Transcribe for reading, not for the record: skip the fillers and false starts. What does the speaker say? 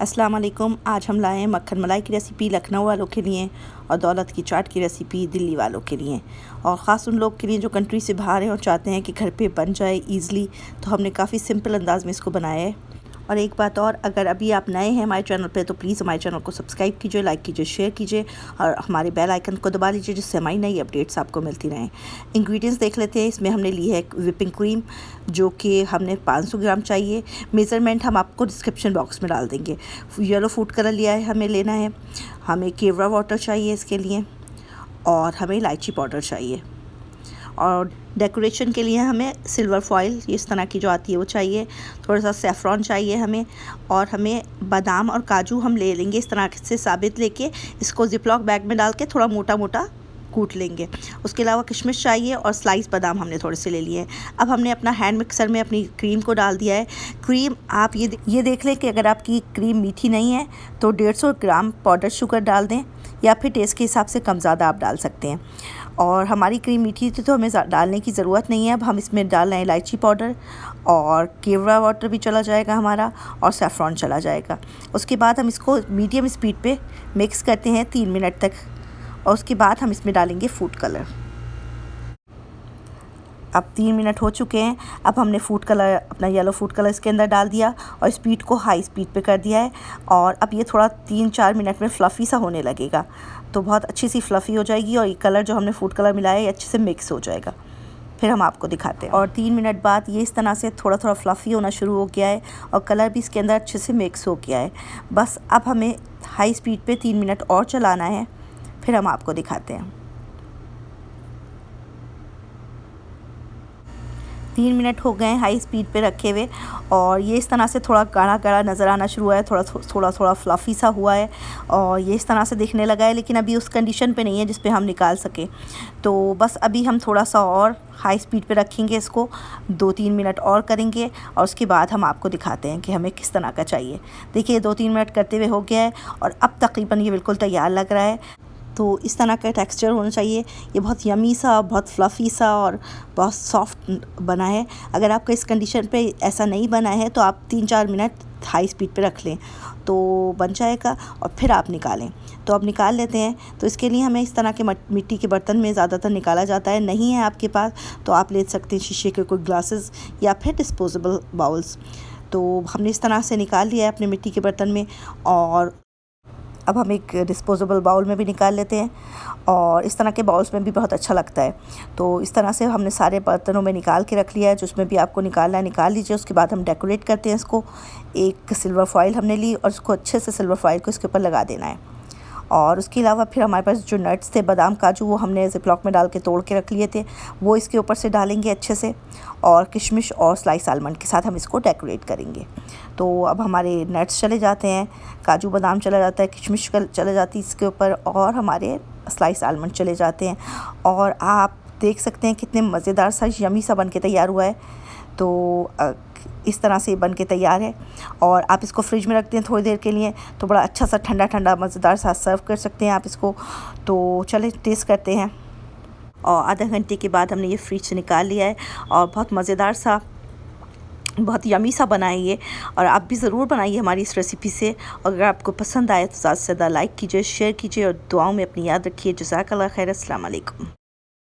अस्सलाम वालेकुम। आज हम लाए हैं मक्खन मलाई की रेसिपी लखनऊ वालों के लिए और दौलत की चाट की रेसिपी दिल्ली वालों के लिए, और ख़ास उन लोग के लिए जो कंट्री से बाहर हैं और चाहते हैं कि घर पे बन जाए ईज़िली। तो हमने काफ़ी सिंपल अंदाज़ में इसको बनाया है। और एक बात और, अगर अभी आप नए हैं हमारे चैनल पे तो प्लीज़ हमारे चैनल को सब्सक्राइब कीजिए, लाइक कीजिए, शेयर कीजिए और हमारे बेल आइकन को दबा लीजिए जिससे हमारी नई अपडेट्स आपको मिलती रहें। इंग्रेडिएंट्स देख लेते हैं। इसमें हमने ली है व्हिपिंग क्रीम जो कि हमने 500 ग्राम चाहिए। मेज़रमेंट हम आपको डिस्क्रिप्शन बॉक्स में डाल देंगे। येलो फूड कलर लिया है, हमें लेना है। हमें केवरा वाटर चाहिए इसके लिए, और हमें इलायची पाउडर चाहिए। और डेकोरेशन के लिए हमें सिल्वर फॉइल इस तरह की जो आती है वो चाहिए। थोड़ा सा सैफ़रॉन चाहिए हमें, और हमें बादाम और काजू हम ले लेंगे इस तरह से साबित लेके, इसको ज़िपलॉक बैग में डाल के थोड़ा मोटा मोटा कूट लेंगे। उसके अलावा किशमिश चाहिए और स्लाइस बादाम हमने थोड़े से ले लिए हैं। अब हमने अपना हैंड मिक्सर में अपनी क्रीम को डाल दिया है। क्रीम आप ये देख लें कि अगर आपकी क्रीम मीठी नहीं है तो 150 ग्राम पाउडर शुगर डाल दें, या फिर टेस्ट के हिसाब से कम ज़्यादा आप डाल सकते हैं। और हमारी क्रीम मीठी थी तो हमें डालने की ज़रूरत नहीं है। अब हम इसमें डाल रहे हैं इलायची पाउडर, और केवरा वाटर भी चला जाएगा हमारा, और सैफ़रॉन चला जाएगा। उसके बाद हम इसको मीडियम स्पीड पे मिक्स करते हैं 3 मिनट तक, और उसके बाद हम इसमें डालेंगे फूड कलर। अब 3 मिनट हो चुके हैं। अब हमने फूड कलर, अपना येलो फूड कलर इसके अंदर डाल दिया और स्पीड को हाई स्पीड पे कर दिया है। और अब ये थोड़ा 3-4 मिनट में फ़्लफ़ी सा होने लगेगा, तो बहुत अच्छी सी फ़्लफ़ी हो जाएगी और ये कलर जो हमने फूड कलर मिलाया है अच्छे से मिक्स हो जाएगा। फिर हम आपको दिखाते हैं। और 3 मिनट बाद ये इस तरह से थोड़ा थोड़ा फ़्लफ़ी होना शुरू हो गया है और कलर भी इसके अंदर अच्छे से मिक्स हो गया है। बस अब हमें हाई स्पीड पे 3 मिनट और चलाना है, फिर हम आपको दिखाते हैं। 3 मिनट हो गए हैं हाई स्पीड पे रखे हुए, और ये इस तरह से थोड़ा गाढ़ा गाढ़ा नज़र आना शुरू हुआ है, थोड़ा फ़्लफ़ी सा हुआ है और ये इस तरह से दिखने लगा है। लेकिन अभी उस कंडीशन पे नहीं है जिस पे हम निकाल सकें। तो बस अभी हम थोड़ा सा और हाई स्पीड पे रखेंगे, इसको 2-3 मिनट और करेंगे, और उसके बाद हम आपको दिखाते हैं कि हमें किस तरह का चाहिए। देखिए 2-3 मिनट करते हुए हो गया है और अब तकरीबन ये बिल्कुल तैयार लग रहा है। तो इस तरह का टेक्सचर होना चाहिए। ये बहुत यमी सा, बहुत फ़्लफ़ी सा और बहुत सॉफ्ट बना है। अगर आपका इस कंडीशन पे ऐसा नहीं बना है तो आप 3-4 मिनट हाई स्पीड पे रख लें तो बन जाएगा, और फिर आप निकालें। तो अब निकाल लेते हैं। तो इसके लिए हमें इस तरह के मिट्टी के बर्तन में ज़्यादातर निकाला जाता है। नहीं है आपके पास तो आप ले सकते हैं शीशे के कोई ग्लासेस या फिर डिस्पोजेबल बाउल्स। तो हमने इस तरह से निकाल लिया है अपने मिट्टी के बर्तन में, और अब हम एक डिस्पोजेबल बाउल में भी निकाल लेते हैं, और इस तरह के बाउल्स में भी बहुत अच्छा लगता है। तो इस तरह से हमने सारे बर्तनों में निकाल के रख लिया है। जिसमें भी आपको निकालना है निकाल लीजिए। उसके बाद हम डेकोरेट करते हैं इसको। एक सिल्वर फॉइल हमने ली और उसको अच्छे से सिल्वर फॉइल को इसके ऊपर लगा देना है। और उसके अलावा फिर हमारे पास जो नट्स थे, बादाम काजू, वो हमने ज़िपलॉक में डाल के तोड़ के रख लिए थे, वो इसके ऊपर से डालेंगे अच्छे से, और किशमिश और स्लाइस आलमंड के साथ हम इसको डेकोरेट करेंगे। तो अब हमारे नट्स चले जाते हैं, काजू बादाम चला जाता है, किशमिश चले जाती है इसके ऊपर, और हमारे स्लाइस आलमंड चले जाते हैं। और आप देख सकते हैं कितने मज़ेदार सा यमी सा बन के तैयार हुआ है। तो इस तरह से बन के तैयार है, और आप इसको फ्रिज में रखते हैं थोड़ी देर के लिए तो बड़ा अच्छा सा ठंडा ठंडा मज़ेदार सा सर्व कर सकते हैं आप इसको। तो चलें टेस्ट करते हैं। और आधा घंटे के बाद हमने ये फ्रिज से निकाल लिया है, और बहुत मज़ेदार सा, बहुत यमी सा बना है ये। और आप भी ज़रूर बनाइए हमारी इस रेसिपी से। और अगर आपको पसंद आए तो ज़्यादा से ज़्यादा लाइक कीजिए, शेयर कीजिए, और दुआओं में अपनी याद रखिए। जज़ाकल्लाह खैर। अस्सलाम वालेकुम।